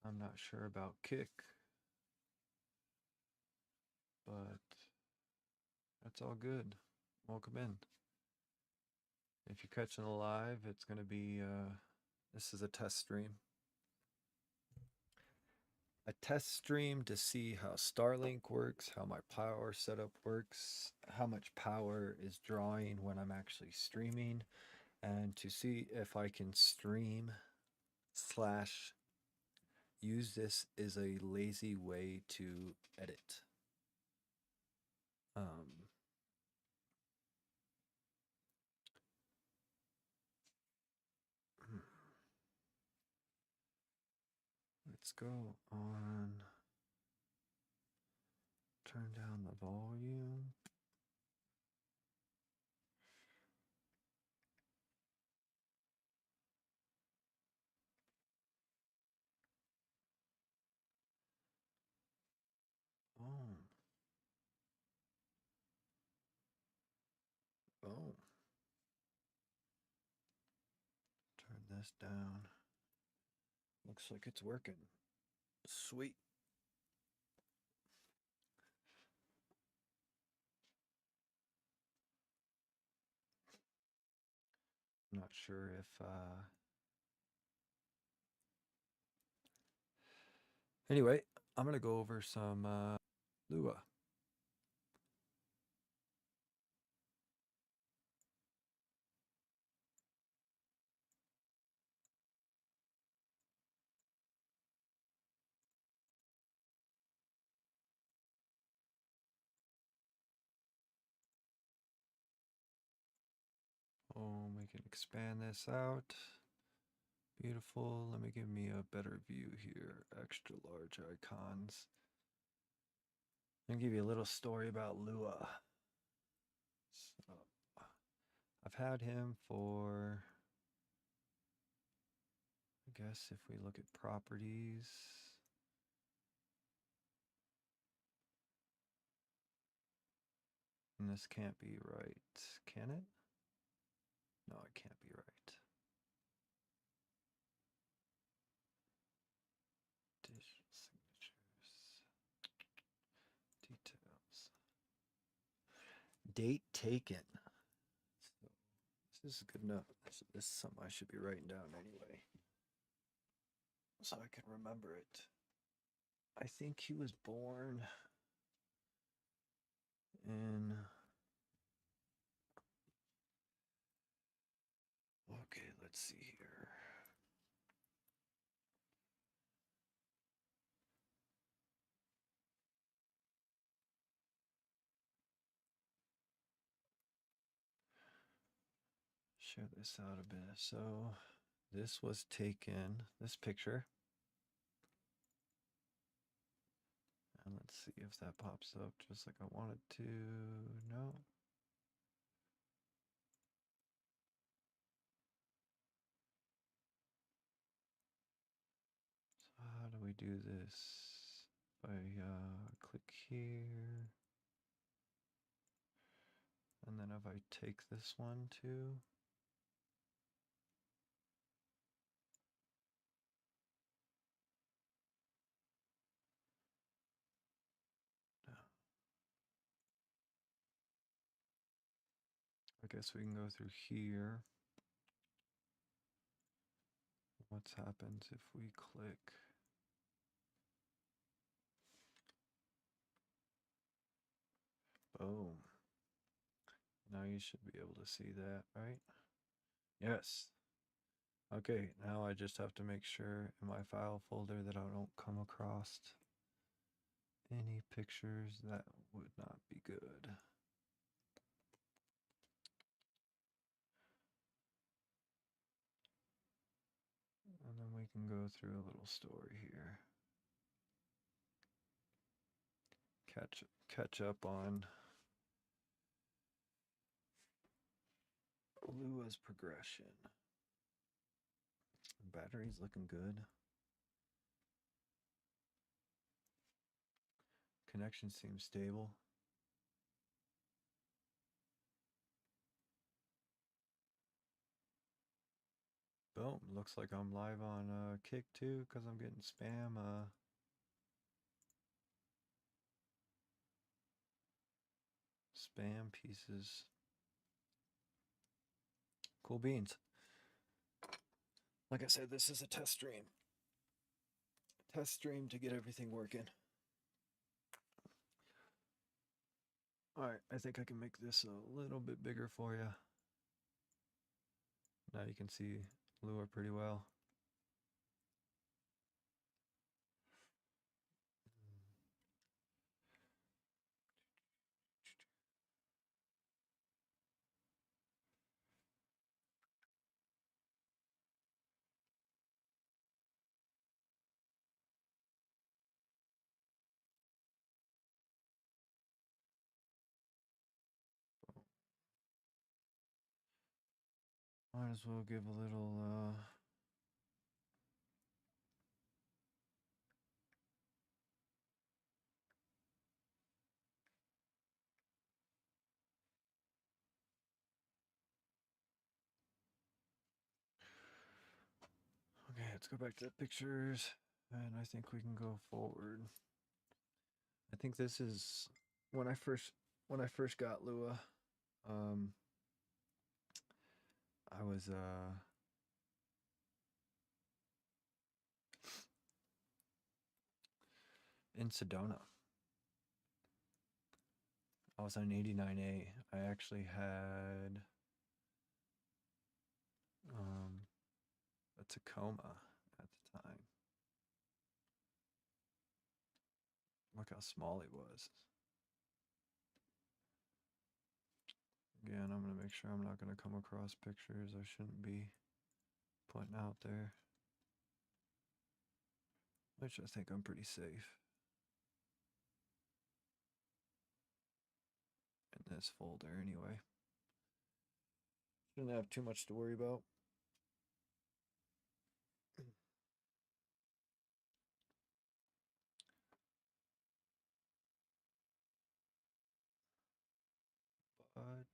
I'm not sure about Kick, but that's all good. Welcome in. If you're catching it live, it's going to be, this is a test stream. A test stream to see how Starlink works, how my power setup works, how much power is drawing when I'm actually streaming, and to see if I can stream slash use this as a lazy way to edit. Um, let's go on, turn down the volume. Boom. Boom. Turn this down. Looks like it's working. Sweet. Not sure if anyway, I'm gonna go over some Lua. Oh, we can expand this out. Beautiful. Let me give me a better view here. Extra large icons. I'll give you a little story about Lua. So, I've had him for, I guess if we look at properties, and this can't be right, can it? No, it can't be right. Digital signatures, details. Date taken. So this is good enough. This is something I should be writing down anyway, so I can remember it. I think he was born in. Okay, let's see here. Share this out a bit. So this was taken, this picture. And let's see if that pops up just like I wanted to. No. So how do we do this? By click here. And then if I take this one too. No. I guess we can go through here. What happens if we click? Boom. Now you should be able to see that, right? Yes. Okay, now I just have to make sure in my file folder that I don't come across any pictures that would not be good. And then we can go through a little story here. Catch up on Lua's progression. Battery's looking good. Connection seems stable. Boom. Oh, looks like I'm live on Kick too because I'm getting spam pieces. Cool beans. Like I said, this is a test stream. Test stream to get everything working. Alright, I think I can make this a little bit bigger for you. Now you can see Lua pretty well. Might as well give a little okay, let's go back to the pictures and I think we can go forward. I think this is when I first got Lua. I was in Sedona. I was on 89A. I actually had a Tacoma at the time. Look how small he was. Again, I'm going to make sure I'm not going to come across pictures I shouldn't be putting out there. Which I think I'm pretty safe. In this folder anyway. Shouldn't have too much to worry about. But,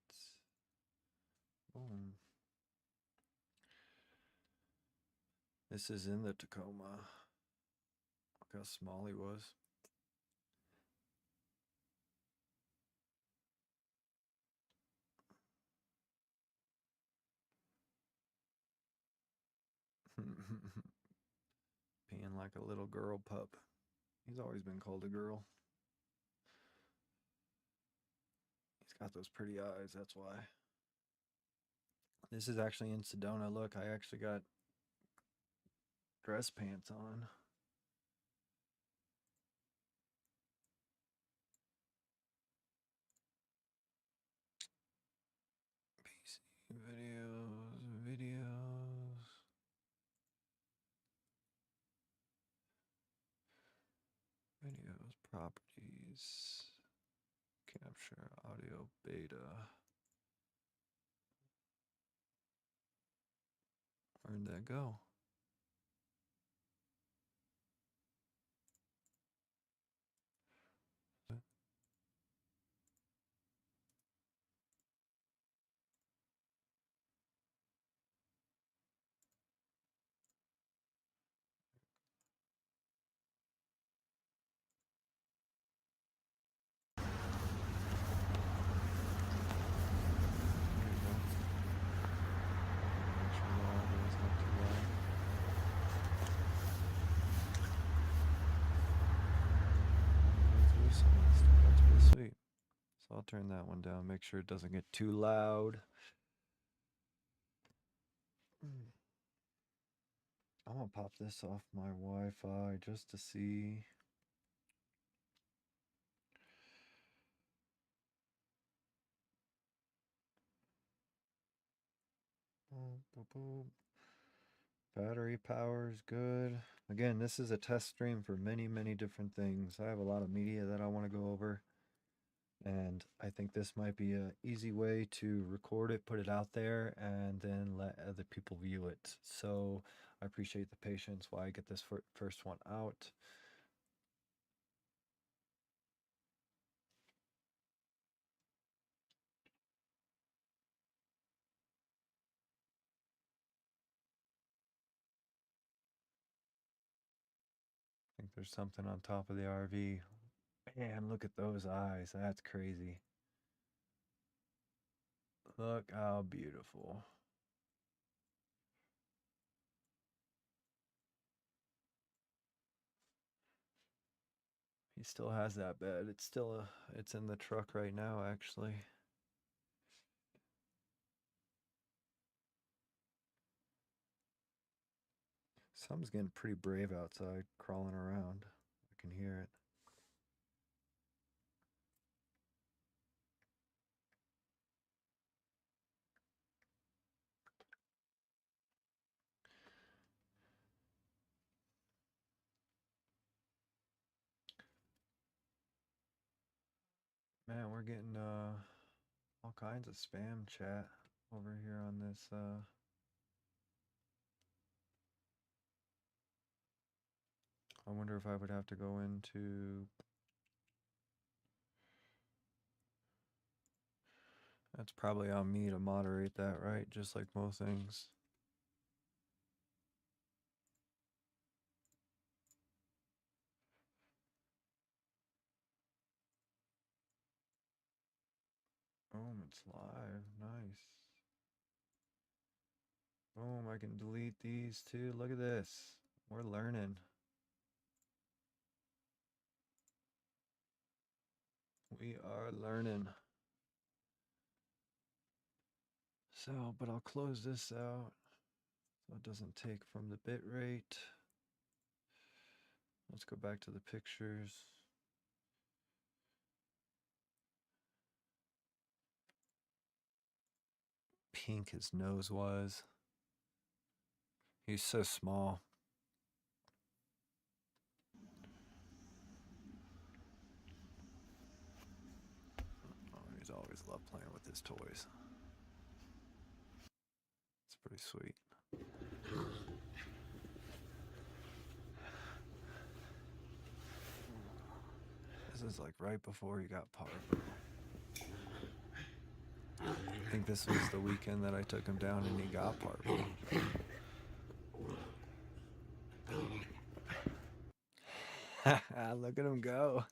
boom. This is in the Tacoma. Look how small he was. Being like a little girl pup. He's always been called a girl. He's got those pretty eyes, that's why. This is actually in Sedona. Look, I actually got dress pants on. PC videos. Videos, properties, capture, audio, beta. Where'd that go? Sweet. So I'll turn that one down, make sure it doesn't get too loud. I'm gonna pop this off my Wi-Fi just to see. Battery power is good. Again, this is a test stream for many, many different things. I have a lot of media that I want to go over. And I think this might be an easy way to record it, put it out there, and then let other people view it. So I appreciate the patience while I get this first one out. there's something on top of the RV. Man, look at those eyes. That's crazy. Look how beautiful. He still has that bed. It's still it's in the truck right now, actually. Something's getting pretty brave outside, crawling around. I can hear it. Man, we're getting all kinds of spam chat over here on this I wonder if I would have to go into That's probably on me to moderate that, right? Just like most things. Boom, it's live. Nice. Boom, I can delete these too. Look at this. We're learning. We are learning. So, but I'll close this out so it doesn't take from the bit rate. Let's go back to the pictures. Pink his nose was. He's so small. Oh, he's always loved playing with his toys. It's pretty sweet. This is like right before he got Parvo. I think this was the weekend that I took him down and he got Parvo. Look at him go.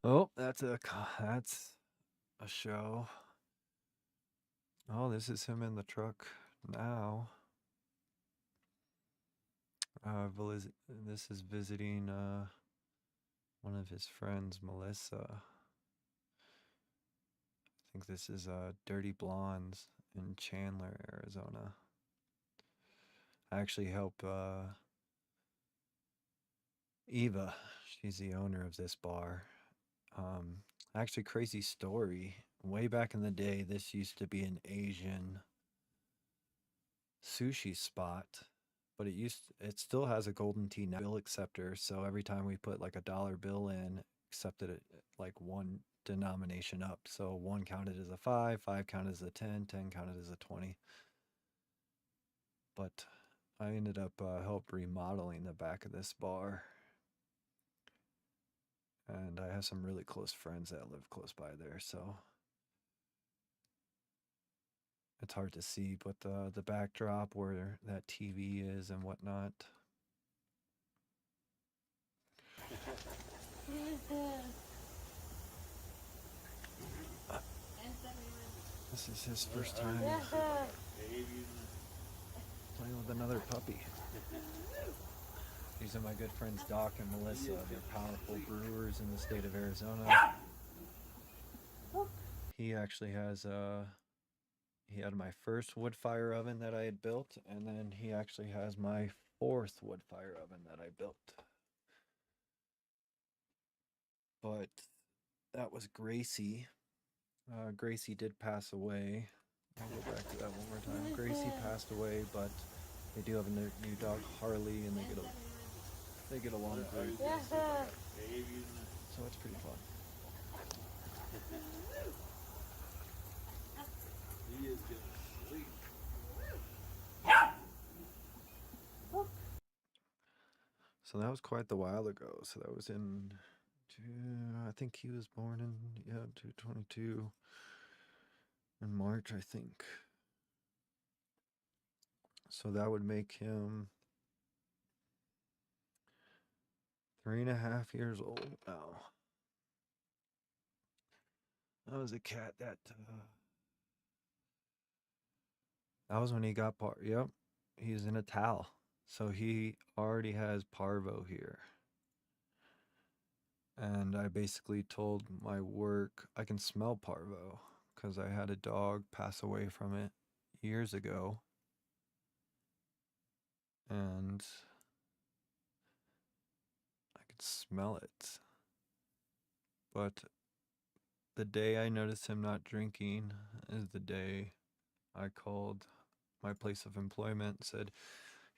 Oh, that's a show. Oh, this is him in the truck now. This is visiting one of his friends, Melissa. I think this is Dirty Blondes in Chandler, Arizona. I actually help Eva. She's the owner of this bar. Actually, crazy story. Way back in the day, this used to be an Asian sushi spot, but it still has a Golden Tee bill acceptor. So every time we put like a dollar bill in, accepted it like one denomination up. So 1 counted as a 5, 5 counted as a 10, 10 counted as a 20. But I ended up help remodeling the back of this bar. And I have some really close friends that live close by there, so it's hard to see, but the backdrop where that TV is and whatnot. This is his first time playing with another puppy. These are my good friends Doc and Melissa. They're powerful brewers in the state of Arizona. He actually has he had my first wood fire oven that I had built, and then he actually has my 4th wood fire oven that I built. But that was Gracie. Gracie did pass away. I'll go back to that one more time. Gracie passed away, but they do have a new dog, Harley, and they get along very good. So it's pretty fun. He is getting asleep. So that was quite the while ago. So that was in, I think he was born in 2022 in March, I think. So that would make him 3.5 years old now. That was a cat that was when he got yep, he's in a towel. So he already has parvo here. And I basically told my work I can smell parvo because I had a dog pass away from it years ago. And I could smell it. But the day I noticed him not drinking is the day I called my place of employment, said,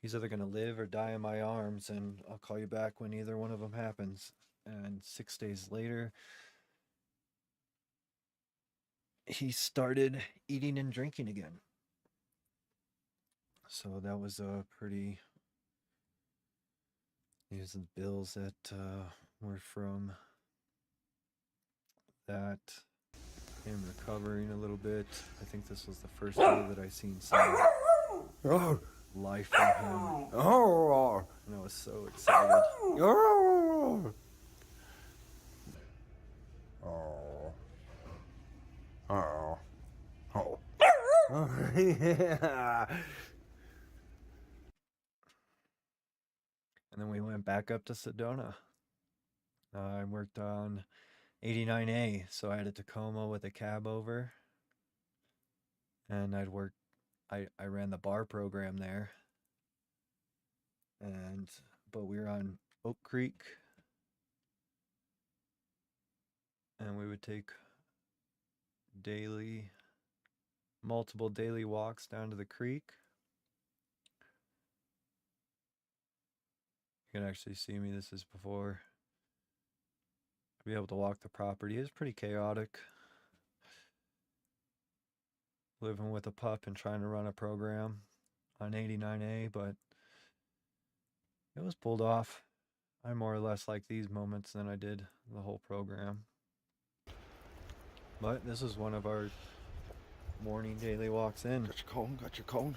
he's either going to live or die in my arms, and I'll call you back when either one of them happens. And 6 days later, he started eating and drinking again. So that was a pretty. These are the bills that were from that. Him recovering a little bit. I think this was the first day that I seen some life from him. And I was so excited. Yeah. And then we went back up to Sedona. I worked on 89A, so I had a Tacoma with a cab over. And I ran the bar program there. But we were on Oak Creek. And we would take multiple daily walks down to the creek. You can actually see me. This is before be able to walk the property. It's pretty chaotic. Living with a pup and trying to run a program on 89A, but it was pulled off. I more or less like these moments than I did the whole program. But this is one of our morning daily walks in. Got your cone? Got your cone?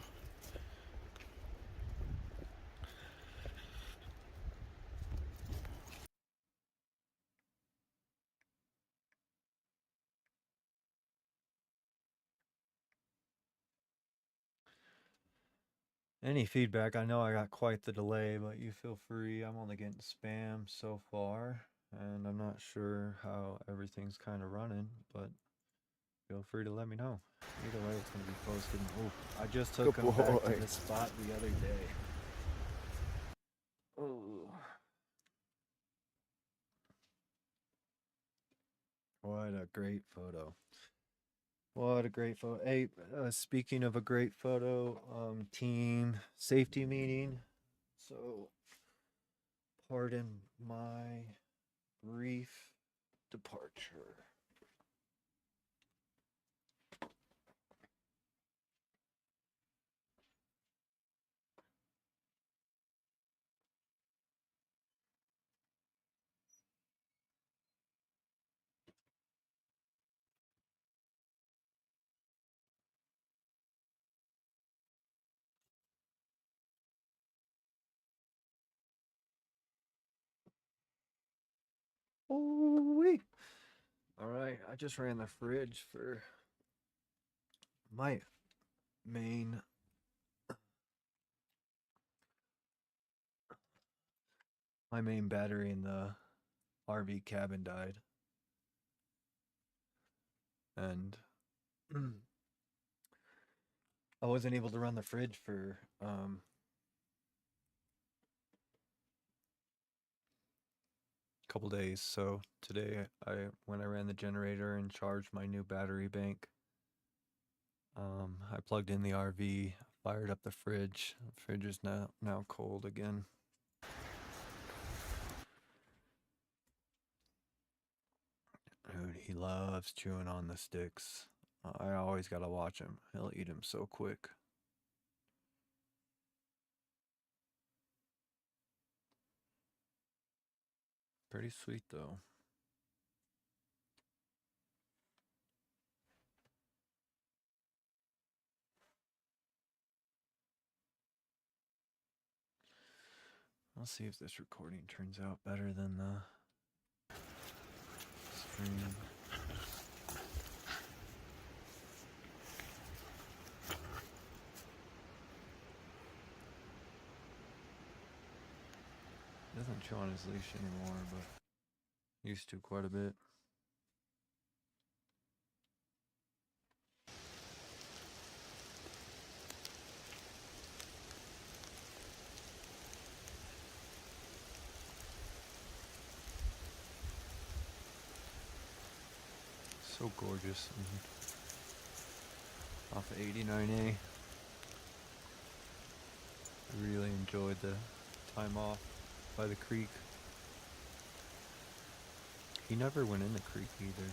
Any feedback? I know I got quite the delay, but you feel free. I'm only getting spam so far, and I'm not sure how everything's kind of running, but feel free to let me know. Either way, it's going to be posted. Oh, I just took him back to this spot the other day. Oh. What a great photo. What a great photo. Hey, speaking of a great photo, team safety meeting. So, pardon my brief departure. Oh, all right, I just ran the fridge for my main battery in the RV cabin died. And I wasn't able to run the fridge for couple days. So today when I ran the generator and charged my new battery bank, I plugged in the RV, fired up the fridge. The fridge is now cold again. Dude, he loves chewing on the sticks. I always gotta watch him. He'll eat him so quick. Pretty sweet though. I'll see if this recording turns out better than the stream. Doesn't chew on his leash anymore, but used to quite a bit. So gorgeous. Off of 89A. I really enjoyed the time off by the creek. He never went in the creek either.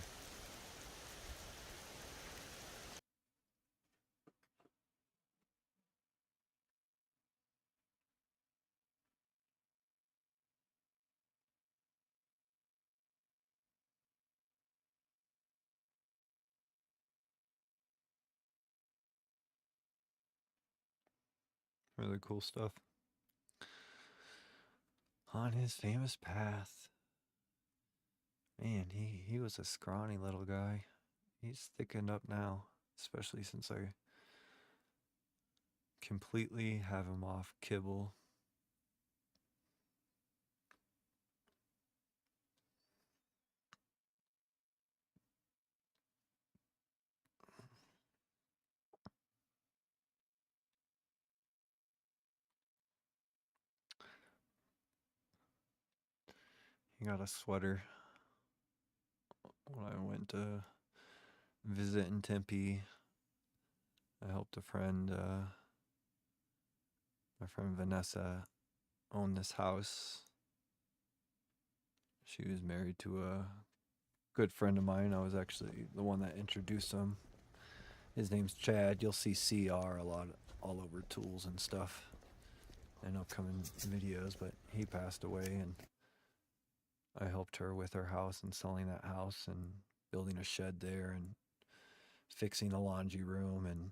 Really cool stuff. On his famous path. Man, he was a scrawny little guy. He's thickened up now, especially since I completely have him off kibble. He got a sweater when I went to visit in Tempe. I helped a friend, my friend Vanessa, own this house. She was married to a good friend of mine. I was actually the one that introduced him. His name's Chad. You'll see CR a lot all over tools and stuff in upcoming videos, but he passed away and I helped her with her house and selling that house and building a shed there and fixing the laundry room and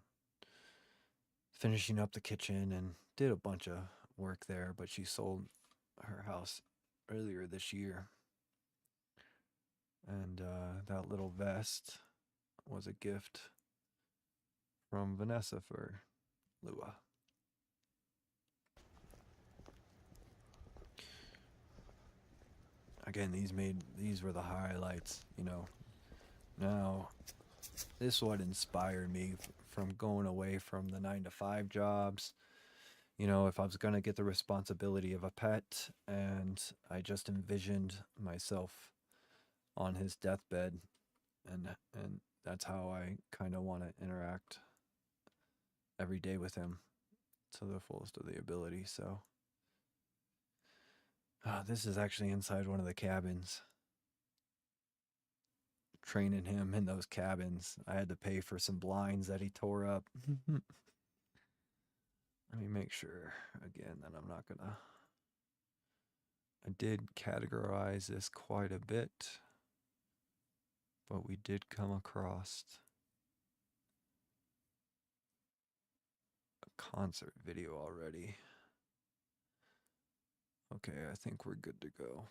finishing up the kitchen and did a bunch of work there, but she sold her house earlier this year. And that little vest was a gift from Vanessa for Lua. Again, these were the highlights, you know. Now, this is what inspired me from going away from the 9-to-5 jobs. You know, if I was going to get the responsibility of a pet, and I just envisioned myself on his deathbed, and that's how I kind of want to interact every day with him to the fullest of the ability. So this is actually inside one of the cabins. Training him in those cabins. I had to pay for some blinds that he tore up. Let me make sure again that I'm not gonna. I did categorize this quite a bit, but we did come across a concert video already. Okay, I think we're good to go.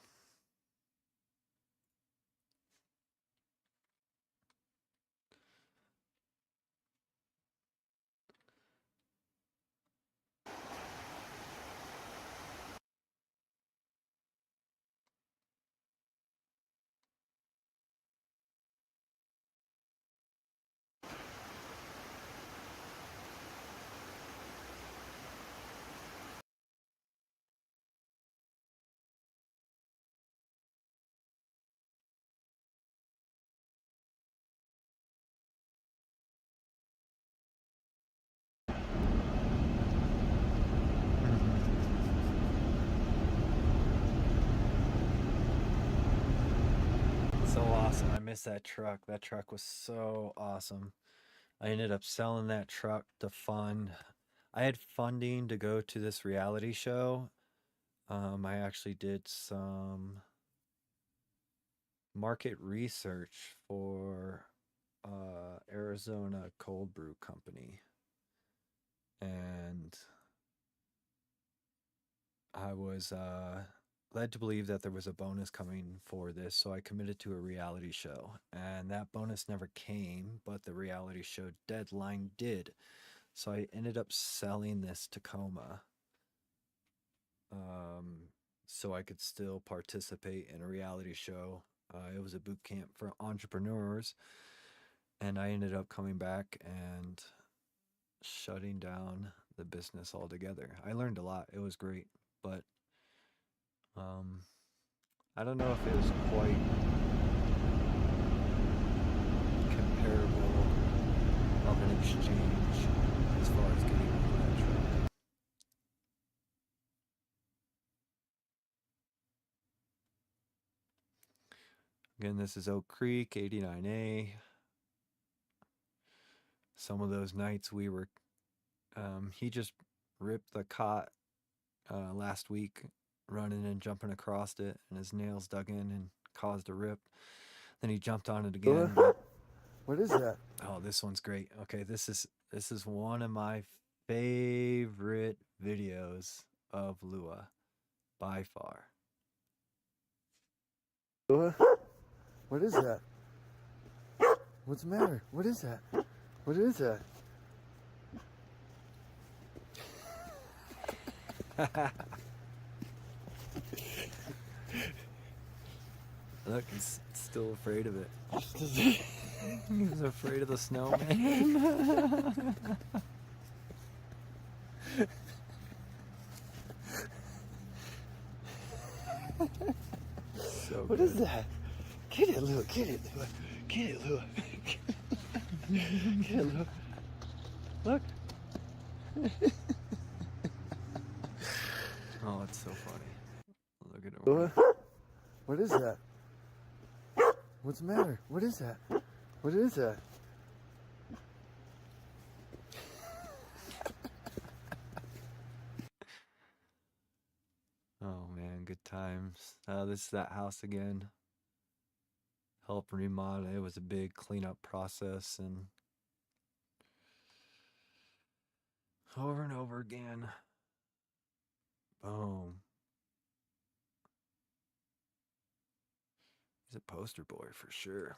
So awesome. I miss that truck. That truck was so awesome. I ended up selling that truck to fund. I had funding to go to this reality show. I actually did some market research for Arizona Cold Brew Company. And I was led to believe that there was a bonus coming for this, so I committed to a reality show. And that bonus never came, but the reality show deadline did. So I ended up selling this Tacoma um, so I could still participate in a reality show. It was a boot camp for entrepreneurs, and I ended up coming back and shutting down the business altogether. I learned a lot. It was great, but um, I don't know if it was quite comparable of an exchange as far as getting on that truck. Again, this is Oak Creek 89A. Some of those nights we were, he just ripped the cot last week, running and jumping across it, and his nails dug in and caused a rip. Then he jumped on it again. What is that? Oh, this one's great. Okay, this is one of my favorite videos of Lua by far. What is that? What's the matter? What is that? What is that? Look, he's still afraid of it. He's afraid of the snowman. So what is that? Get it, Lua. Get it, Lua. Get it, Lua. Get it, Lua. Look. Oh, it's so funny. Look at him. Lua. What is that? What's the matter? What is that? What is that? Oh man, good times. This is that house again. Help remodel. It was a big cleanup process, and over and over again. Boom. He's a poster boy for sure.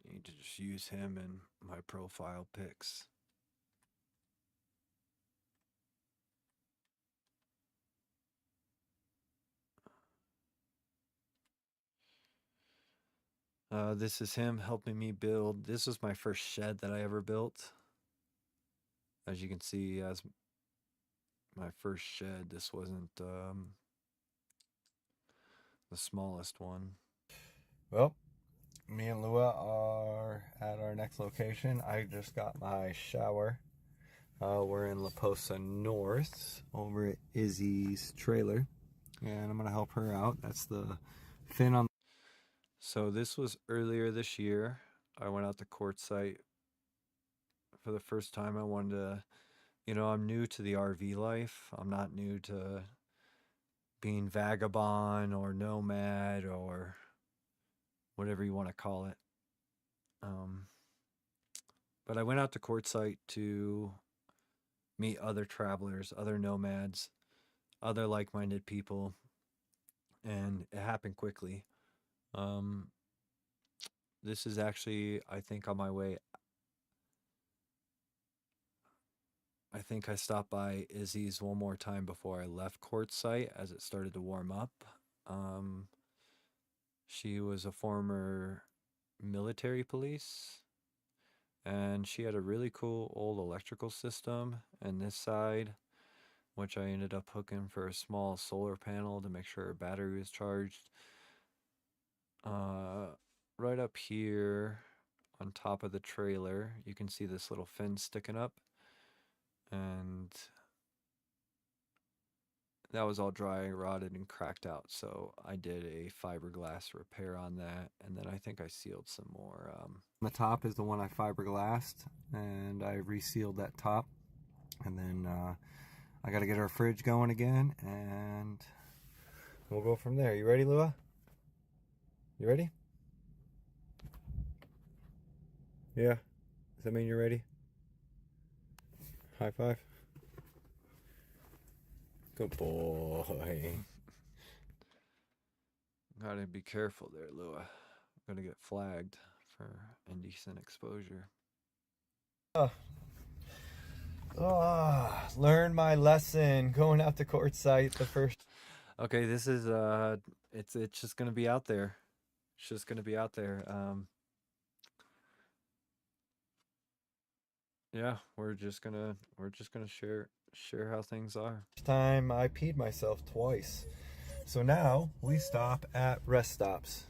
Need to just use him in my profile pics. This is him helping me build. This was my first shed that I ever built. As you can see, as my first shed, this wasn't the smallest one. Well, me and Lua are at our next location. I just got my shower. We're in La Posa North over at Izzy's trailer, and I'm gonna help her out. That's the fin on. So this was earlier this year. I went out to Quartzsite for the first time. I wanted to, I'm new to the RV life. I'm not new to being vagabond or nomad or whatever you want to call it. But I went out to Quartzsite to meet other travelers, other nomads, other like-minded people, and it happened quickly. This is actually, I think, on my way. I think I stopped by Izzy's one more time before I left Quartzsite as it started to warm up. She was a former military police, and she had a really cool old electrical system. And this side, which I ended up hooking for a small solar panel to make sure her battery was charged. Right up here on top of the trailer, you can see this little fin sticking up, and that was all dry, rotted, and cracked out. So I did a fiberglass repair on that, and then I think I sealed some more. The top is the one I fiberglassed, and I resealed that top, and then I got to get our fridge going again, and we'll go from there. You ready, Lua? You ready? Yeah. Does that mean you're ready? High five. Good boy. Gotta be careful there, Lua. I'm gonna get flagged for indecent exposure. Learn my lesson. Going out to court site the first. Okay, this is it's just gonna be out there. It's just gonna be out there. Yeah, we're just gonna share how things are. Time I peed myself twice. So now we stop at rest stops.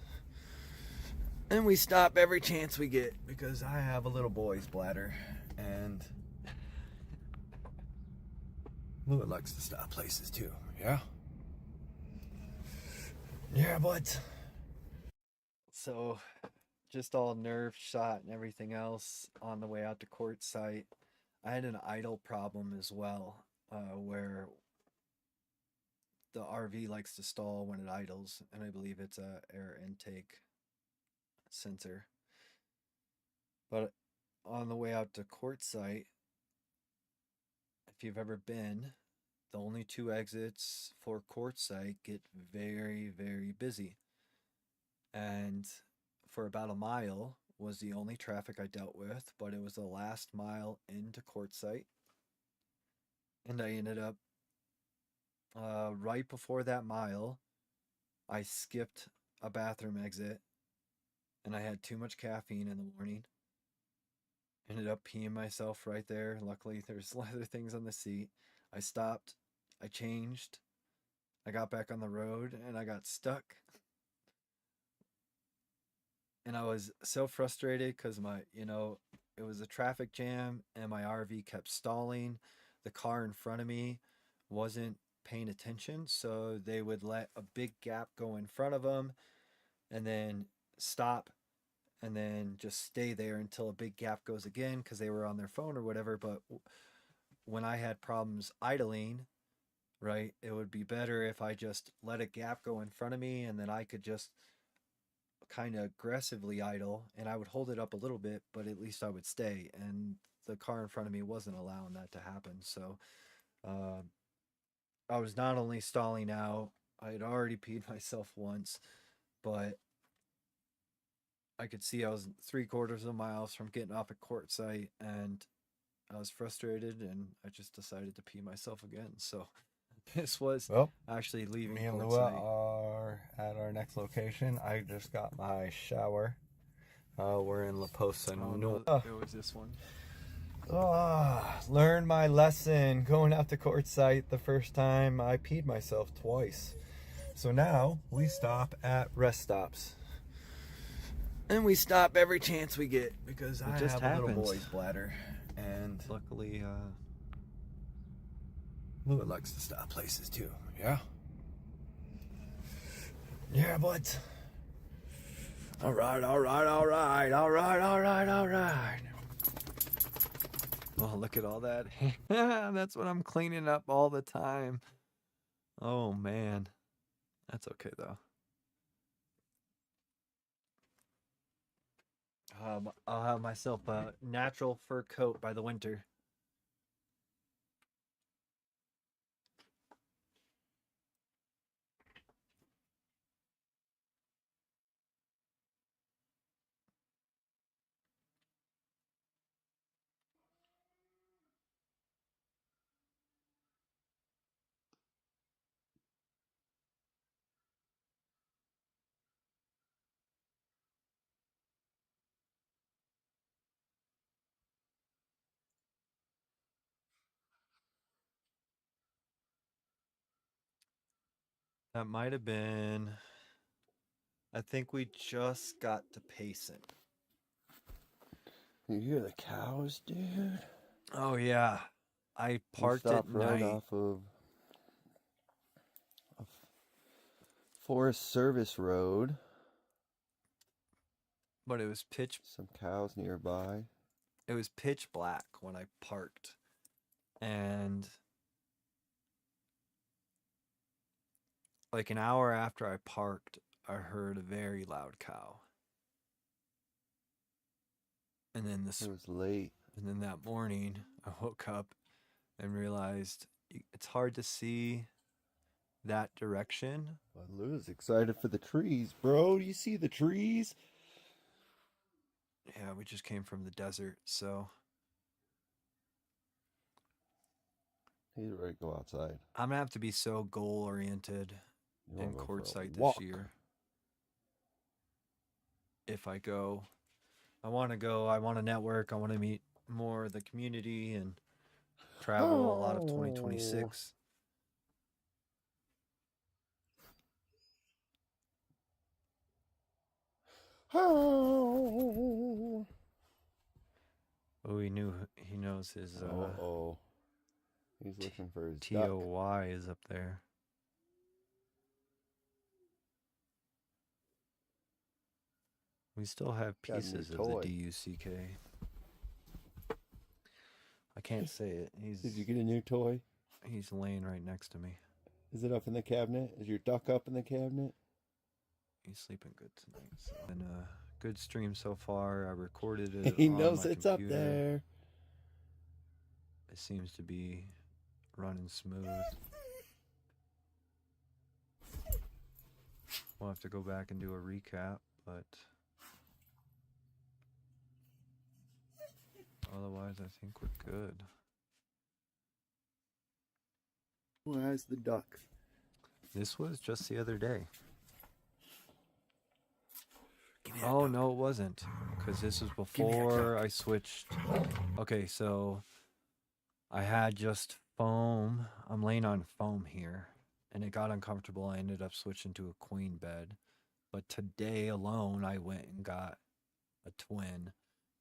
And we stop every chance we get because I have a little boy's bladder and Lua likes to stop places too. Yeah? Yeah, but So, just all nerve shot and everything else on the way out to court site. I had an idle problem as well, where the RV likes to stall when it idles, and I believe it's a air intake sensor. But on the way out to court site, if you've ever been, the only two exits for court site get very, very busy. And for about a mile was the only traffic I dealt with, but it was the last mile into court site. And I ended up right before that mile, I skipped a bathroom exit and I had too much caffeine in the morning. Ended up peeing myself right there. Luckily, there's leather things on the seat. I stopped, I changed, I got back on the road, and I got stuck. And I was so frustrated because it was a traffic jam and my RV kept stalling. The car in front of me wasn't paying attention, so they would let a big gap go in front of them and then stop and then just stay there until a big gap goes again because they were on their phone or whatever. But when I had problems idling, right, it would be better if I just let a gap go in front of me and then I could just kind of aggressively idle and I would hold it up a little bit, but at least I would stay. And the car in front of me wasn't allowing that to happen. So I was not only stalling out, I had already peed myself once, but I could see I was 3/4 of miles from getting off at court site and I was frustrated and I just decided to pee myself again. So this was well, actually leaving me and court Lua site. are at our next location. I just got my shower. We're in La Posa. Oh no, it was this one. Learn my lesson. Going out to court site the first time I peed myself twice. So now we stop at rest stops. And we stop every chance we get because I just have a little happens. boy's bladder. And Luckily, Lua likes to stop places too. Yeah? Yeah, but all right. oh, look at all that. That's what I'm cleaning up all the time. Oh man. That's okay though. I'll have myself a natural fur coat by the winter. That might have been. I think we just got to Payson. You hear the cows, dude? Oh yeah, I parked we at stopped right night. off of a Forest Service Road. But it was pitch. Some cows nearby. It was pitch black when I parked, and like an hour after I parked, I heard a very loud cow. And then It was late. and then that morning, I woke up and realized it's hard to see that direction. But Lou's excited for the trees, bro. Do you see the trees? Yeah, we just came from the desert, so He's ready to go outside. I'm gonna have to be so goal oriented You wanna in go for a Quartzsite walk. this year. If I go, I want to go. I want to network. I want to meet more of the community and travel a lot of 2026. Oh, Oh, he knows his oh. He's looking for his duck. TOY is up there. We still have Got a new pieces of toy. the DUCK. I can't say it. Did you get a new toy? He's laying right next to me. Is it up in the cabinet? Is your duck up in the cabinet? He's sleeping good tonight. So. And good stream so far. I recorded it. He on knows my it's computer. up there. It seems to be running smooth. We'll have to go back and do a recap, but otherwise I think we're good. Who has the duck? This was just the other day. Oh, no, it wasn't. Because this was before I switched. Okay, so I had just foam. I'm laying on foam here. And it got uncomfortable. I ended up switching to a queen bed. But today alone, I went and got a twin.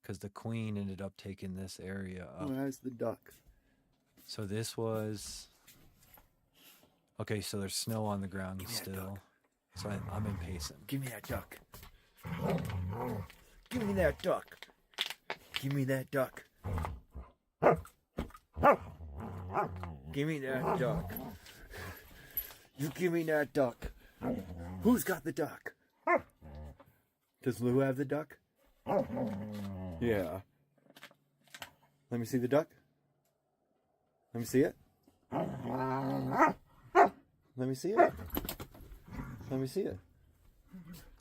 Because the queen ended up taking this area up. Who has the duck? So this was... Okay, so there's snow on the ground still. So I'm impatient. Give me that duck. Give me that duck. Give me that duck. Give me that duck. You give me that duck. Who's got the duck? Does Lou have the duck? Yeah. Let me see the duck. Let me see it. Let me see it. Let me see it.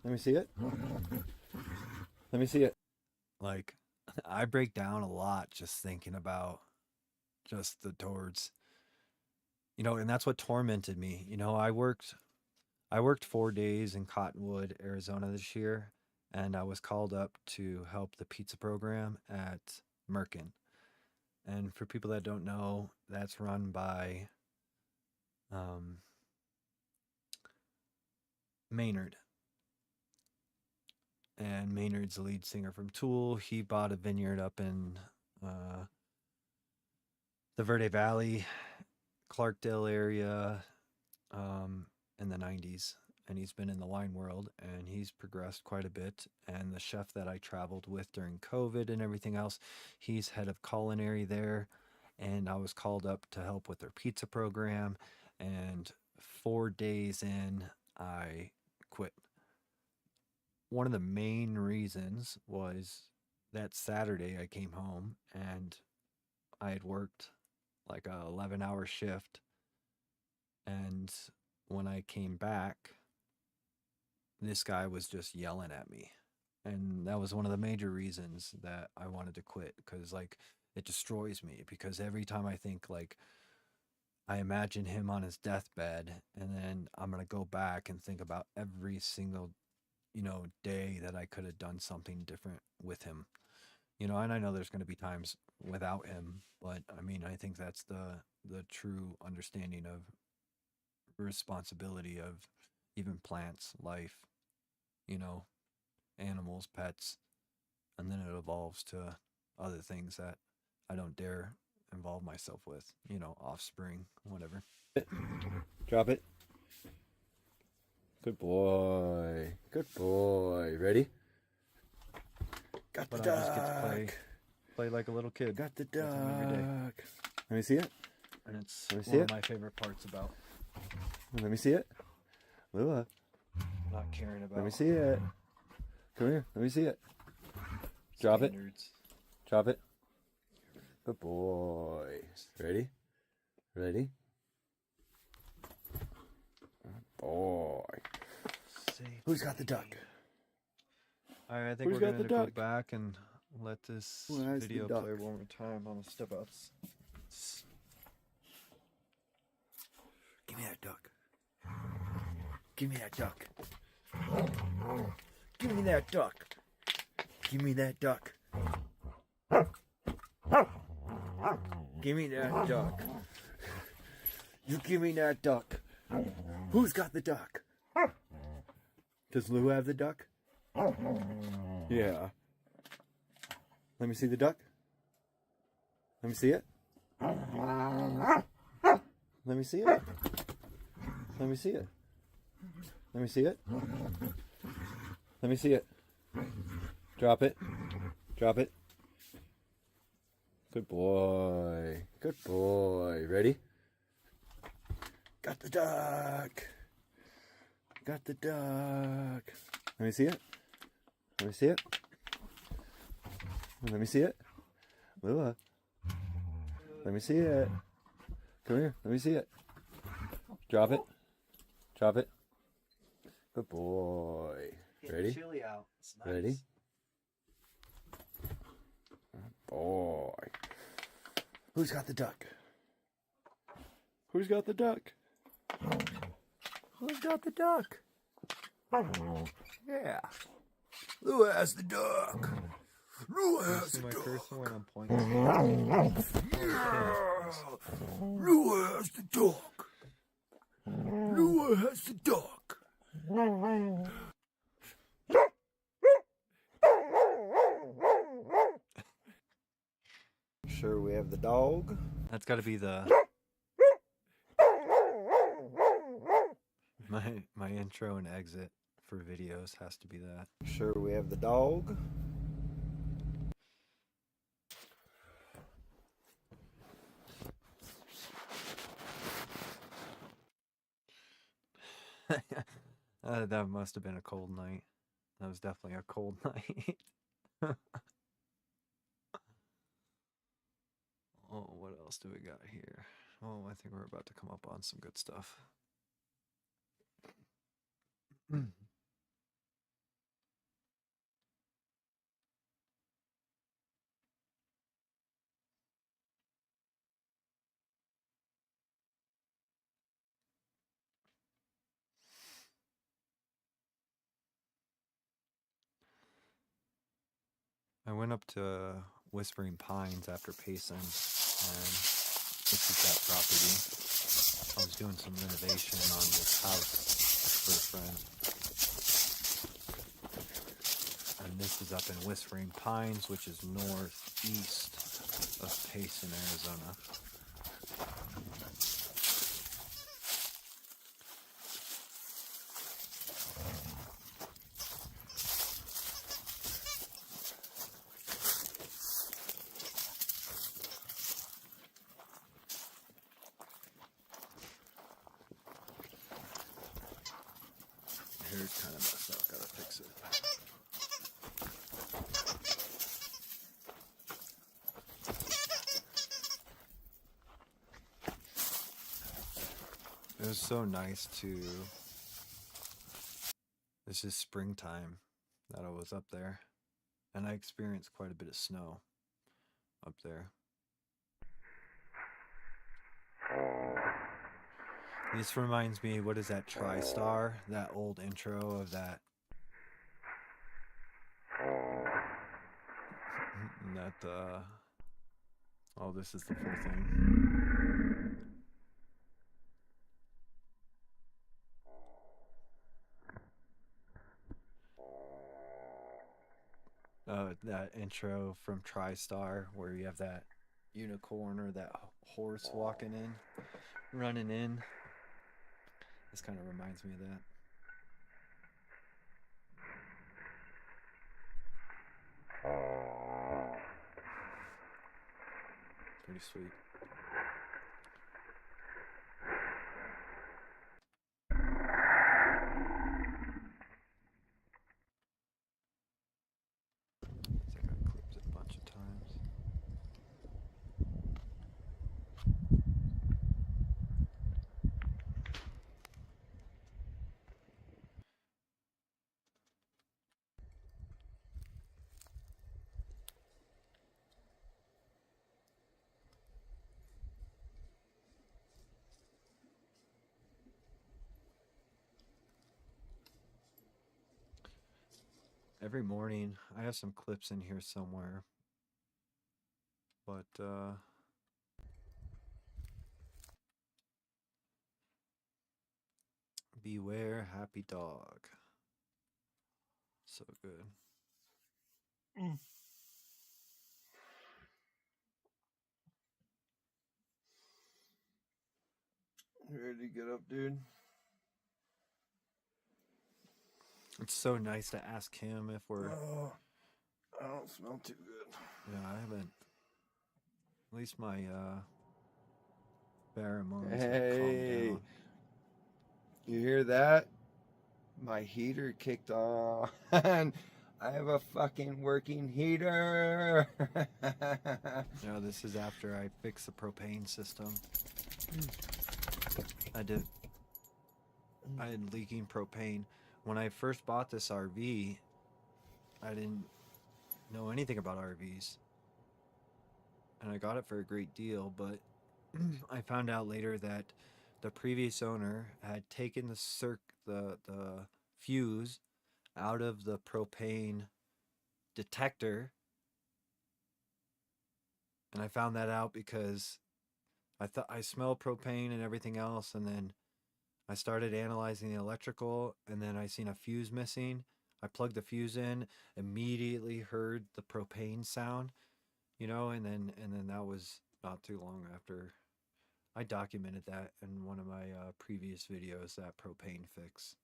Let me see it. Let me see it. Like, I break down a lot just thinking about just the towards, and that's what tormented me. I worked 4 days in Cottonwood, Arizona this year, and I was called up to help the pizza program at Merkin. And for people that don't know, that's run by Maynard. And Maynard's the lead singer from Tool. He bought a vineyard up in the Verde Valley, Clarkdale area in the 90s. And he's been in the wine world, and he's progressed quite a bit. And the chef that I traveled with during COVID and everything else, he's head of culinary there. And I was called up to help with their pizza program. And 4 days in, I quit. One of the main reasons was that Saturday I came home and I had worked like a 11-hour shift. And when I came back, this guy was just yelling at me. And that was one of the major reasons that I wanted to quit, because like it destroys me, because every time I think, like, I imagine him on his deathbed, and then I'm going to go back and think about every single day that I could have done something different with him. And I know there's going to be times without him, but I mean, I think that's the true understanding of responsibility of even plants, life, animals, pets, and then it evolves to other things that I don't dare involve myself with, offspring, whatever. Drop it. Good boy. Good boy. Ready? Got the But duck. I just get to play like a little kid. Got the with him every day. duck. Let me see it. And it's Let me see one it. of my favorite parts about Let me see it. Lua. not caring about Let me see it. Come here. Let me see it. Drop it. standards. Drop it. Good boy. Ready? Ready? Boy. Who's got the duck? Alright, I think Who's we're got the gonna go duck? back and let this Who has the video duck? play one more time on the step ups. Give me that duck. Give me that duck. Give me that duck. Give me that duck. Give me that duck. You give me that duck. Who's got the duck? Does Lou have the duck? Yeah. Let me see the duck. Let me see it. Let me see it. Let me see it. Let me see it. Let me see it. Drop it. Drop it. Good boy. Good boy. Ready? Got the duck. Got the duck. Let me see it. Let me see it. Let me see it. Lua. Let me see it. Come here. Let me see it. Drop it. Drop it. Good boy. Ready? Chilly out. It's nice. Ready? Boy. Who's got the duck? Who's got the duck? Who's got the duck? Yeah. Lua has the duck. Lua has See the my duck. cursor when I'm pointing. Lua has the duck. Lua has the duck. Sure, we have the dog. That's gotta be the my intro and exit for videos has to be that. Sure, we have the dog. That must have been a cold night. That was definitely a cold night. Oh, what else do we got here? Oh, I think we're about to come up on some good stuff. I went up to Whispering Pines after Payson, and this is that property. I was doing some renovation on this house for a friend. And this is up in Whispering Pines, which is northeast of Payson, Arizona. Here it's kind of messed up, gotta fix it. It was so nice to... This is springtime that I was up there, and I experienced quite a bit of snow up there. This reminds me, what is that, TriStar? That old intro of that... Oh, this is the full thing. That intro from TriStar where you have that unicorn or that horse walking in, running in. This kind of reminds me of that. Pretty sweet. I think I clipped it a bunch of times. every morning. I have some clips in here somewhere, but beware happy dog. So good. You ready to get up, dude? It's so nice to ask him if we're. Oh, I don't smell too good. Yeah, I haven't. At least my pheromones have calmed Hey, down. you hear that? My heater kicked on. I have a fucking working heater. Yeah, this is after I fixed the propane system. I had leaking propane. When I first bought this RV, I didn't know anything about RVs. And I got it for a great deal, but I found out later that the previous owner had taken the fuse out of the propane detector, and I found that out because I thought I smelled propane and everything else, and then I started analyzing the electrical, and then I seen a fuse missing. I plugged the fuse in, immediately heard the propane sound, and then that was not too long after. I documented that in one of my previous videos, that propane fix.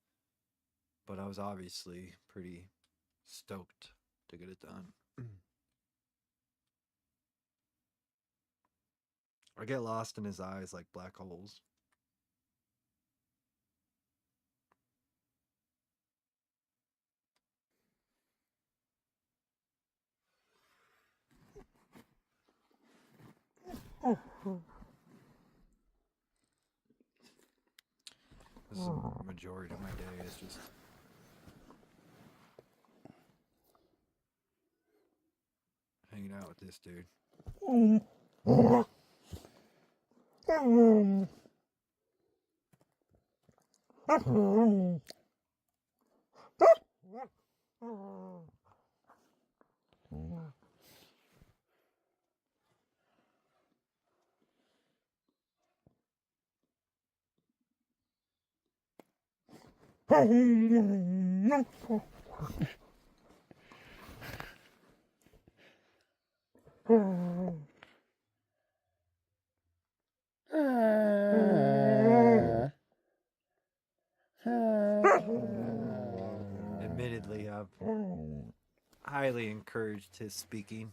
But I was obviously pretty stoked to get it done. I get lost in his eyes like black holes. This is the majority of my day is just hanging out with this dude. Admittedly, I've highly encouraged his speaking.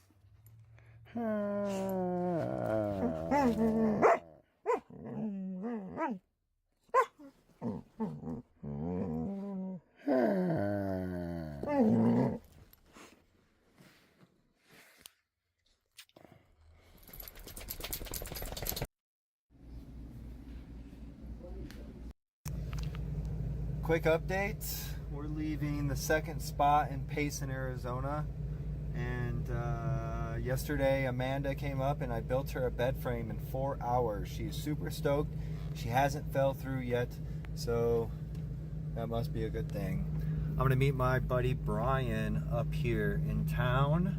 Quick updates. We're leaving the second spot in Payson, Arizona. And yesterday Amanda came up and I built her a bed frame in 4 hours. She's super stoked. She hasn't fell through yet, so that must be a good thing. I'm gonna meet my buddy Brian up here in town.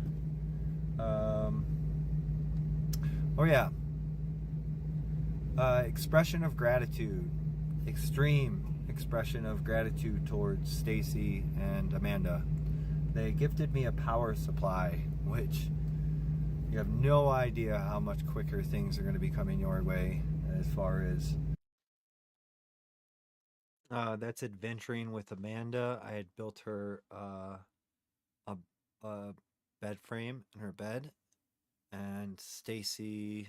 Oh yeah. Expression of gratitude. Extreme expression of gratitude towards Stacy and Amanda. They gifted me a power supply, which you have no idea how much quicker things are going to be coming your way as far as that's adventuring with Amanda. I had built her a bed frame in her bed, and Stacy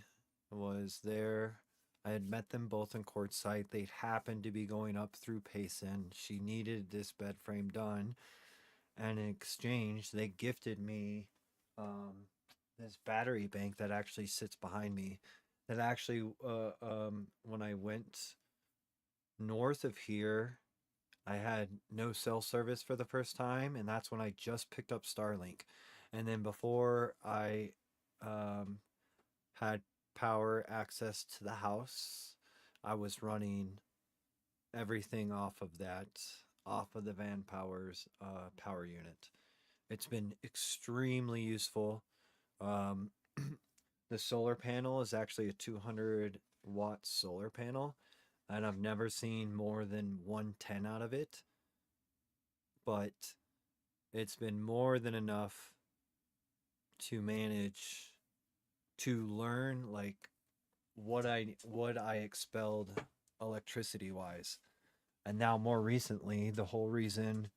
was there. I had met them both in Quartzsite. They happened to be going up through Payson. She needed this bed frame done, and in exchange, they gifted me this battery bank that actually sits behind me. That actually, when I went north of here, I had no cell service for the first time, and that's when I just picked up Starlink. And then before I had power access to the house, I was running everything off of the Van Power's power unit. It's been extremely useful. Um, the solar panel is actually a 200-watt solar panel, and I've never seen more than 110 out of it, but it's been more than enough to manage to learn like what I expelled electricity wise. And now more recently, the whole reason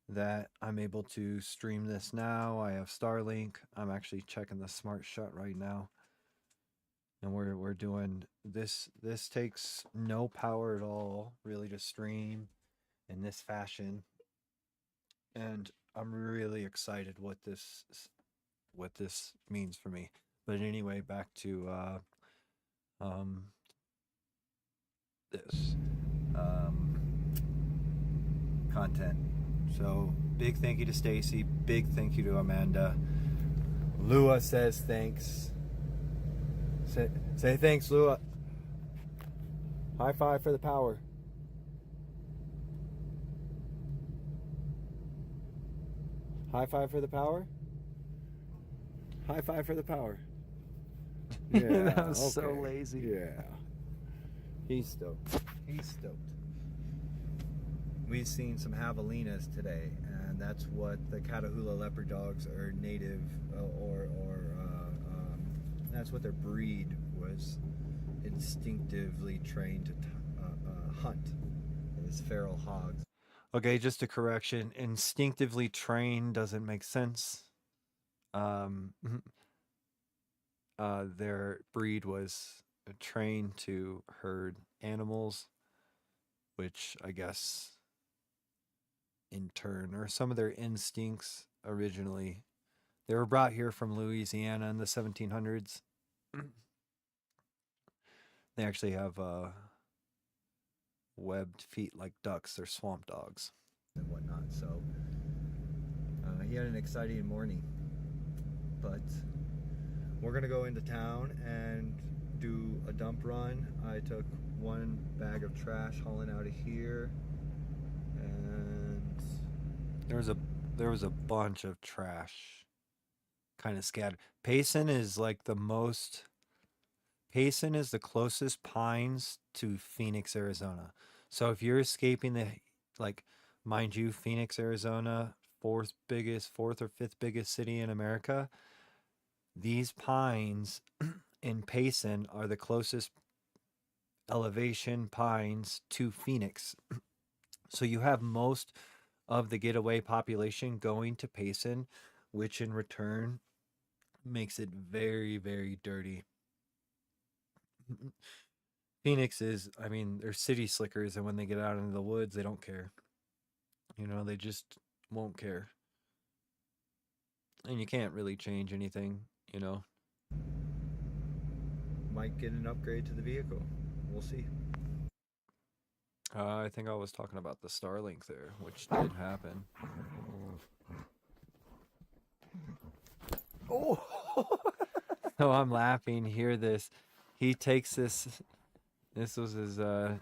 that I'm able to stream this now, I have Starlink. I'm actually checking the Smart Shut right now. And we're doing this. This takes no power at all really to stream in this fashion. And I'm really excited what this means for me. But anyway, back to um this content. So big thank you to Stacy, big thank you to Amanda. Lua says thanks. Say thanks, Lua. High five for the power. High five for the power. High five for the power. Yeah, That was so okay. lazy. Yeah. He's stoked. He's stoked. We've seen some javelinas today, and that's what the Catahoula leopard dogs are native, that's what their breed was instinctively trained to hunt, as feral hogs. Okay, just a correction. Instinctively trained doesn't make sense. Their breed was trained to herd animals, which I guess in turn, or some of their instincts originally, they were brought here from Louisiana in the 1700s. They actually have webbed feet like ducks. They're swamp dogs and whatnot. So he had an exciting morning, but we're gonna go into town and do a dump run. I took one bag of trash hauling out of here, and there was a bunch of trash kind of scattered. Payson is the closest pines to Phoenix, Arizona. So if you're escaping mind you, Phoenix, Arizona, fourth or fifth biggest city in America, these pines in Payson are the closest elevation pines to Phoenix. So you have most of the getaway population going to Payson, which in return makes it very, very dirty. Phoenix is, they're city slickers, and when they get out into the woods, they don't care. They just won't care. And you can't really change anything, Might get an upgrade to the vehicle. We'll see. I think I was talking about the Starlink there, which did happen. Oh! So I'm laughing. Hear this. He takes this. This was his the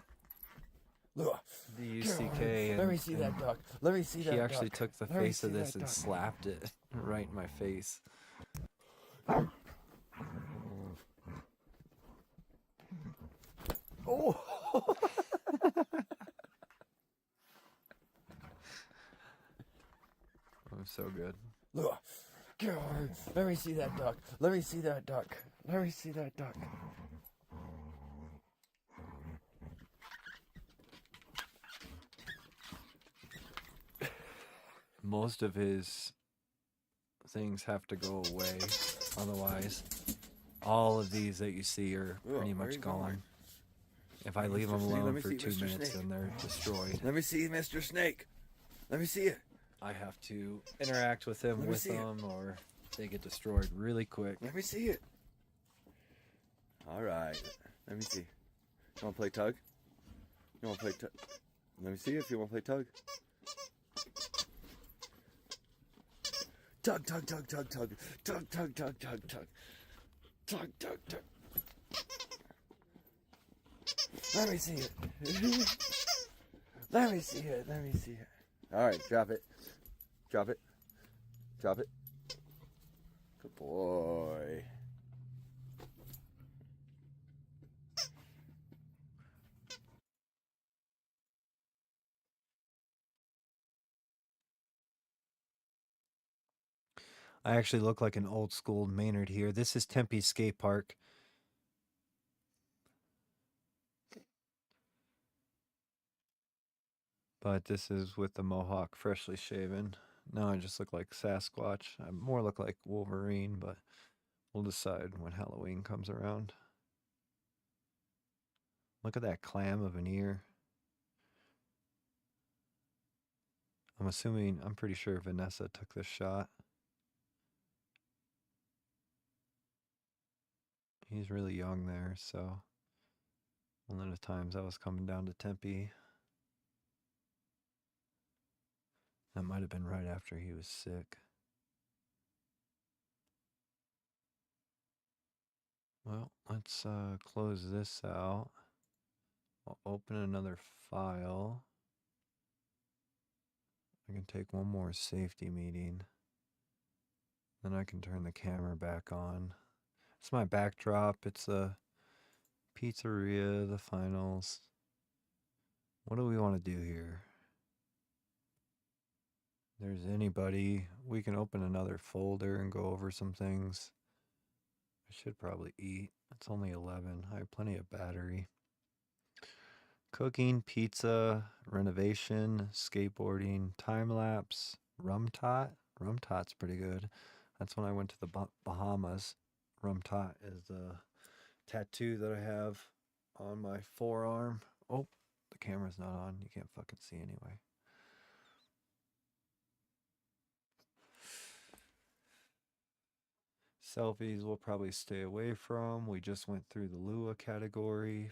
UCK. And, let me see that duck. Let me see that duck. He actually took the face of this and slapped it right in my face. Oh! I'm so good. Let me see that duck. Let me see that duck. Let me see that duck. Most of his things have to go away. Otherwise, all of these that you see are pretty much gone. If I leave them alone for 2 minutes, then they're destroyed. Let me see Mr. Snake. Let me see it. I have to interact with them, or they get destroyed really quick. Let me see it. All right. Let me see. You want to play tug? You want to play tug? Let me see if you want to play tug. Tug, tug, tug, tug, tug. Tug, tug, tug, tug, tug. Tug, tug, tug. Let me see it. Let me see it. Let me see it. All right, drop it. Drop it. Drop it. Good boy. I actually look like an old school Maynard here. This is Tempe Skate Park. But this is with the mohawk freshly shaven. Now I just look like Sasquatch. I more look like Wolverine, but we'll decide when Halloween comes around. Look at that clam of an ear. I'm pretty sure Vanessa took this shot. He's really young there, so one of the times I was coming down to Tempe. That might have been right after he was sick. Well, let's close this out. I'll open another file. I can take one more safety meeting. Then I can turn the camera back on. It's my backdrop. It's a pizzeria, the finals. What do we want to do here? If there's anybody, we can open another folder and go over some things. I should probably eat. It's only 11. I have plenty of battery. Cooking, pizza, renovation, skateboarding, time lapse, rum tot. Rum tot's pretty good. That's when I went to the Bahamas. Rum tot is the tattoo that I have on my forearm. Oh, the camera's not on. You can't fucking see anyway. Selfies we'll probably stay away from. We just went through the Lua category.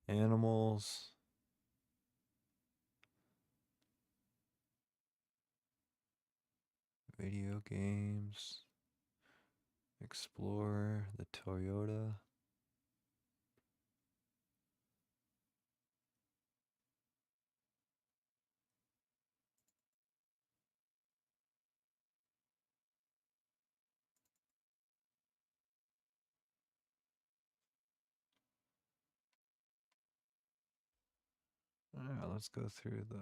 Animals. Video games. Explore the Toyota. Yeah, let's go through the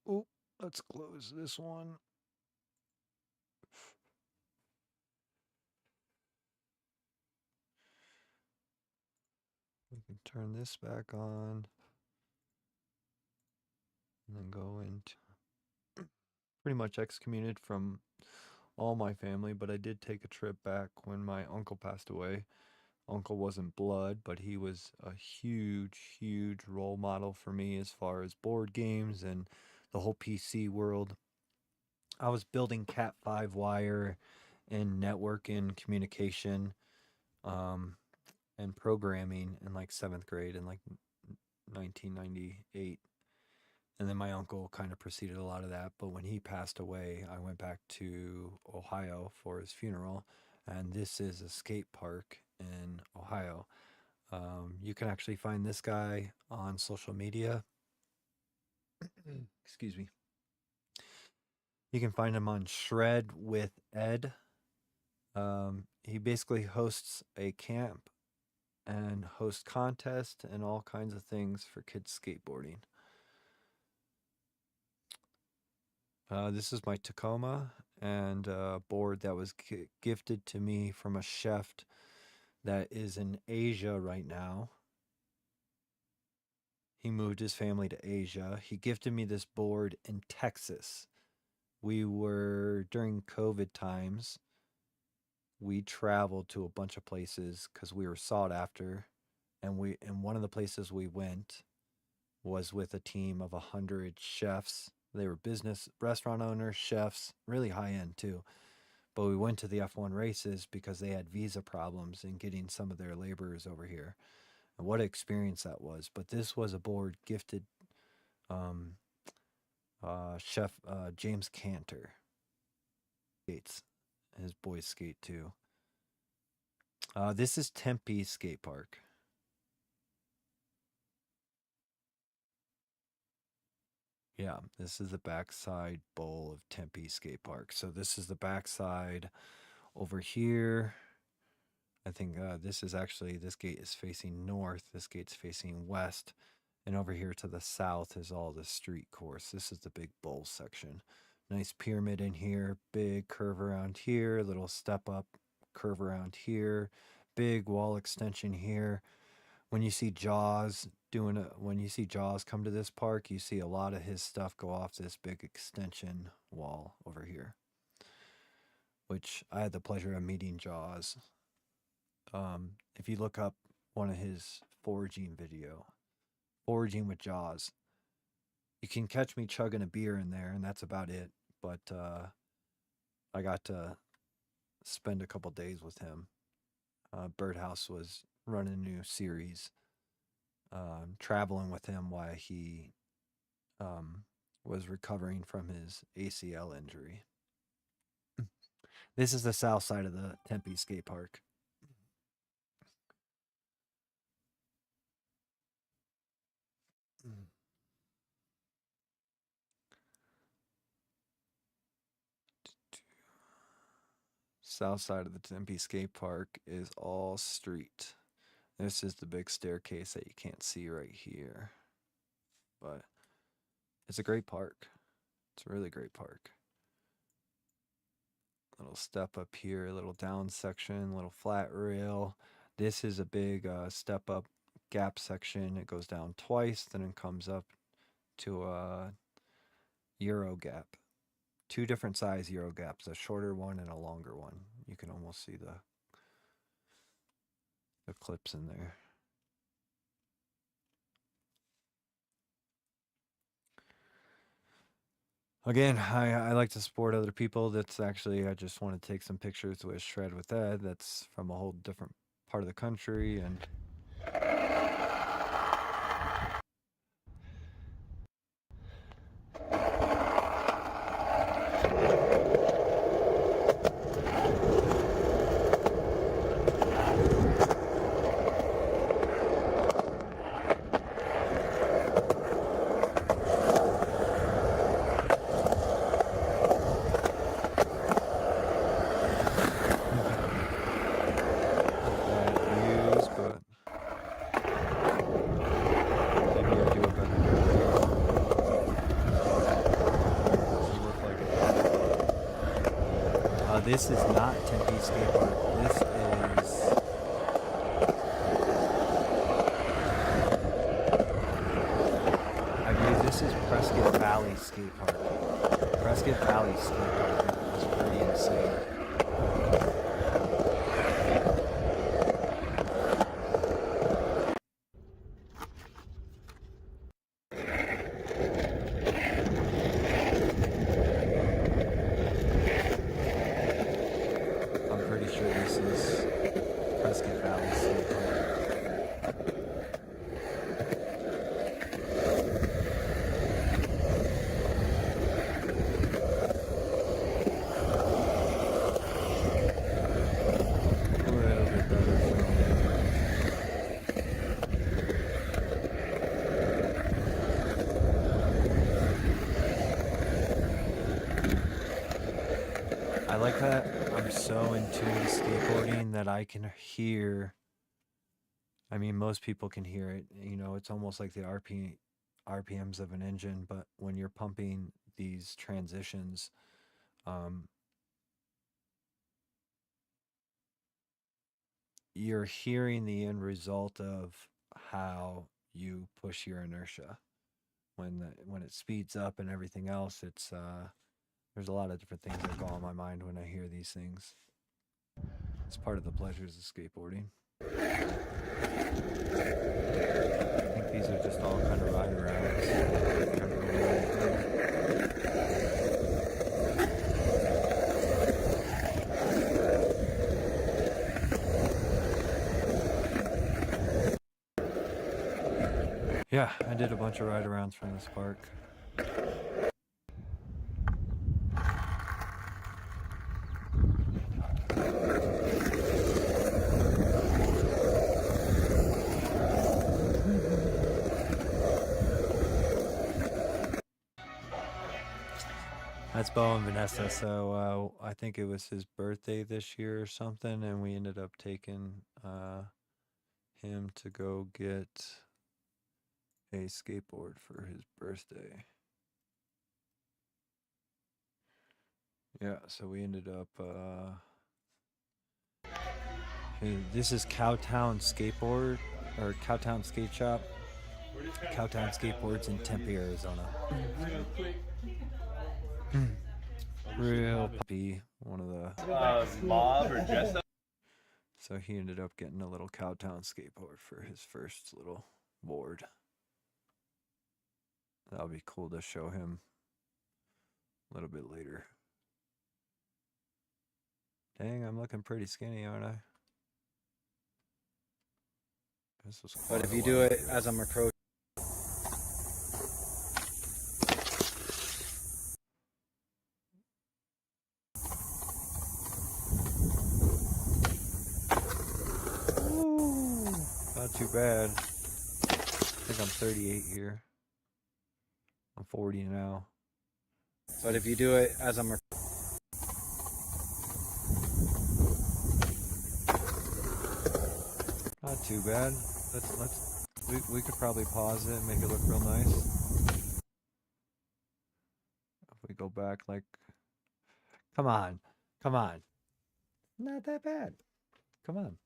Oh, let's close this one. We can turn this back on and then go into pretty much excommunicated from all my family, but I did take a trip back when my uncle passed away. Uncle wasn't blood, but he was a huge, huge role model for me as far as board games and the whole PC world. I was building Cat 5 wire and network and communication um, and programming in like 7th grade in like 1998. And then my uncle kind of preceded a lot of that. But when he passed away, I went back to Ohio for his funeral. And this is a skate park in Ohio. You can actually find this guy on social media. Excuse me. You can find him on Shred with Ed. He basically hosts a camp and hosts contests and all kinds of things for kids skateboarding. This is my Tacoma and a board that was gifted to me from a chef that is in Asia right now. He moved his family to Asia. He gifted me this board in Texas. We were during COVID times. We traveled to a bunch of places because we were sought after, and one of the places we went was with a team of 100 chefs. They were business restaurant owners, chefs, really high end too. But we went to the F1 races because they had visa problems in getting some of their laborers over here. And what an experience that was. But this was a board gifted Chef James Cantor skates. His boys skate too. This is Tempe Skate Park. Yeah, this is the backside bowl of Tempe Skate Park. So this is the backside over here. I think this gate is facing north. This gate's facing west. And over here to the south is all the street course. This is the big bowl section. Nice pyramid in here, big curve around here, little step up, curve around here, big wall extension here. When you see Jaws come to this park, you see a lot of his stuff go off this big extension wall over here, which I had the pleasure of meeting Jaws. If you look up one of his foraging with Jaws, you can catch me chugging a beer in there, and that's about it. But I got to spend a couple days with him. Birdhouse was running a new series, traveling with him while he was recovering from his ACL injury. This is the south side of the Tempe Skate Park. South side of the Tempe Skate Park is all street. This is the big staircase that you can't see right here. But it's a great park. It's a really great park. Little step up here, little down section, little flat rail. This is a big step up gap section. It goes down twice, then it comes up to a Euro gap. Two different size Euro gaps, a shorter one and a longer one. You can almost see the clips in there. Again, I like to support other people. That's actually, I just want to take some pictures with Shred with Ed. That's from a whole different part of the country. And this is not Tempe Skate Park. I believe this is Prescott Valley Skate Park. Prescott Valley Skate Park is pretty insane. I like that I'm so in tune to skateboarding that I can hear. I mean, most people can hear it. You know, it's almost like the RPMs of an engine, but when you're pumping these transitions, you're hearing the end result of how you push your inertia. When it speeds up and everything else, it's there's a lot of different things that go on my mind when I hear these things. It's part of the pleasures of skateboarding. I think these are just all kind of ride arounds. Yeah, I did a bunch of ride arounds from this park. That's Bo and Vanessa. So I think it was his birthday this year or something, and we ended up taking him to go get a skateboard for his birthday. Yeah, so we ended up this is Cowtown Skateboard or Cowtown Skate Shop. Cowtown Skateboards in Tempe, Arizona. Real puppy, one of the Mob or dress up. So he ended up getting a little Cowtown skateboard for his first little board. That'll be cool to show him a little bit later. Dang, I'm looking pretty skinny, aren't I? This was But if you do it as I'm approaching, not too bad. I think I'm 38 here. I'm 40 now. but if you do it as I'm Not too bad. We could probably pause it and make it look real nice. If we go back like, come on. Not that bad. Come on.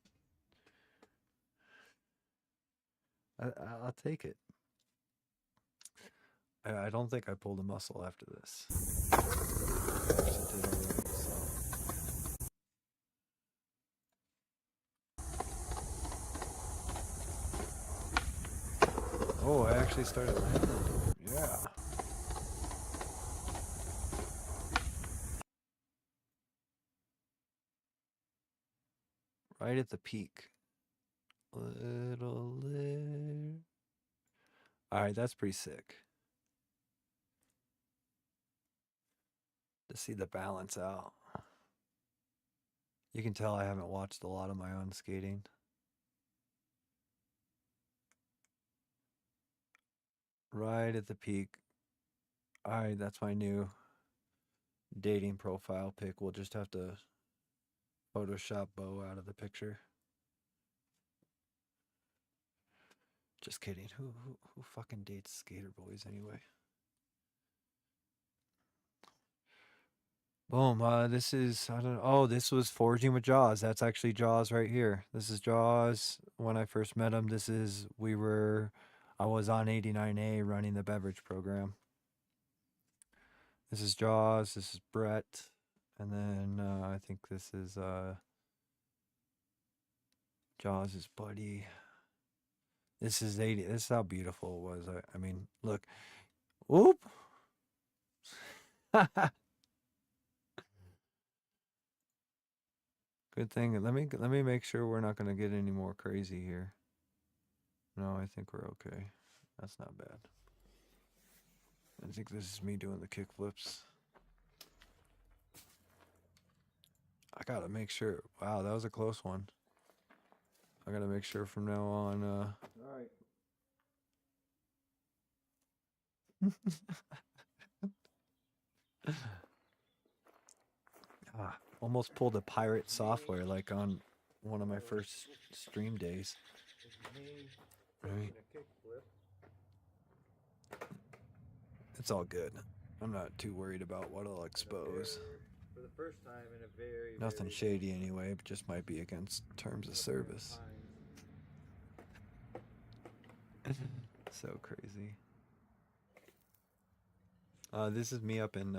I'll take it. I don't think I pulled a muscle after this. Actually did already, so. Oh, I actually started landing. Yeah. Right at the peak. Little. Alright, that's pretty sick. To see the balance out. You can tell I haven't watched a lot of my own skating. Right at the peak. Alright, that's my new dating profile pic. We'll just have to Photoshop Bo out of the picture. Just kidding. Who fucking dates skater boys anyway? Boom. This is, I don't know. Oh, this was Forging with Jaws. That's actually Jaws right here. This is Jaws. When I first met him, I was on 89A running the beverage program. This is Jaws. This is Brett. And then I think this is Jaws' buddy. This is 80. This is how beautiful it was. I mean, look. Whoop. Good thing. Let me make sure we're not going to get any more crazy here. No, I think we're okay. That's not bad. I think this is me doing the kick flips. I got to make sure. Wow, that was a close one. I got to make sure from now on. All right. Almost pulled a pirate software like on one of my first stream days. Right. It's all good. I'm not too worried about what I'll expose. For the first time in a very Nothing shady anyway, but just might be against terms of service. So crazy. This is me up in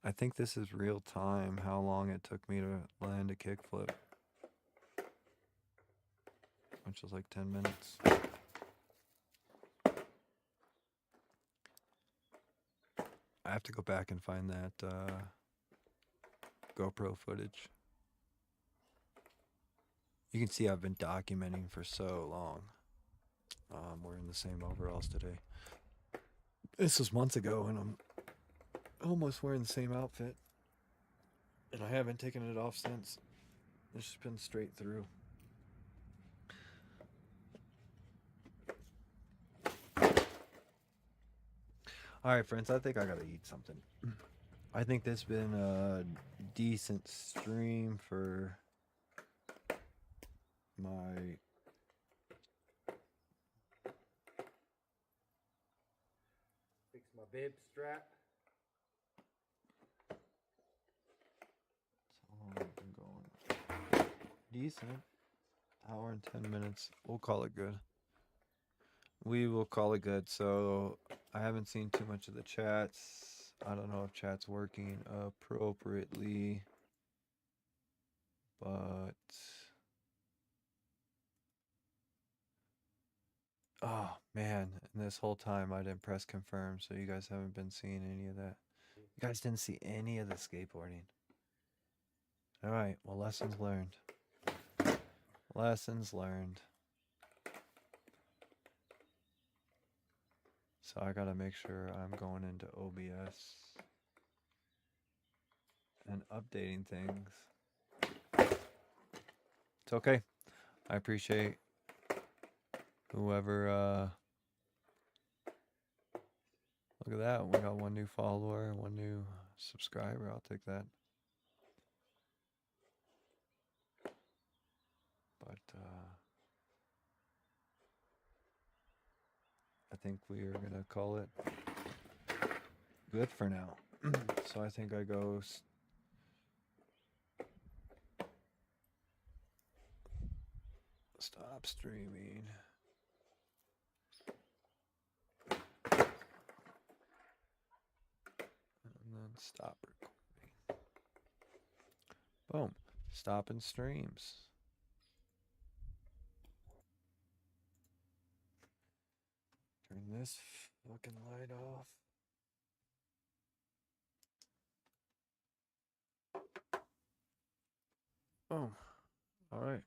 I think this is real time, how long it took me to land a kickflip. Which was like 10 minutes. I have to go back and find that GoPro footage. You can see I've been documenting for so long. Wearing the same overalls today. This was months ago and I'm almost wearing the same outfit. And I haven't taken it off since. It's just been straight through. All right, friends, I think I gotta eat something. I think this been a decent stream for my Fix my bib strap. How long have I been going? Decent. Hour and 10 minutes. We'll call it good. We will call it good. So I haven't seen too much of the chats. I don't know if chat's working appropriately. But oh man, and this whole time I didn't press confirm, so you guys haven't been seeing any of that. You guys didn't see any of the skateboarding. All right, well, lessons learned. Lessons learned. So I gotta make sure I'm going into OBS and updating things. It's okay. I appreciate whoever look at that. We got one new follower, one new subscriber. I'll take that. But I think we are gonna call it good for now. So I think I go stop streaming. And then stop recording. Boom. Stopping streams. Turn this fucking light off. Boom. All right.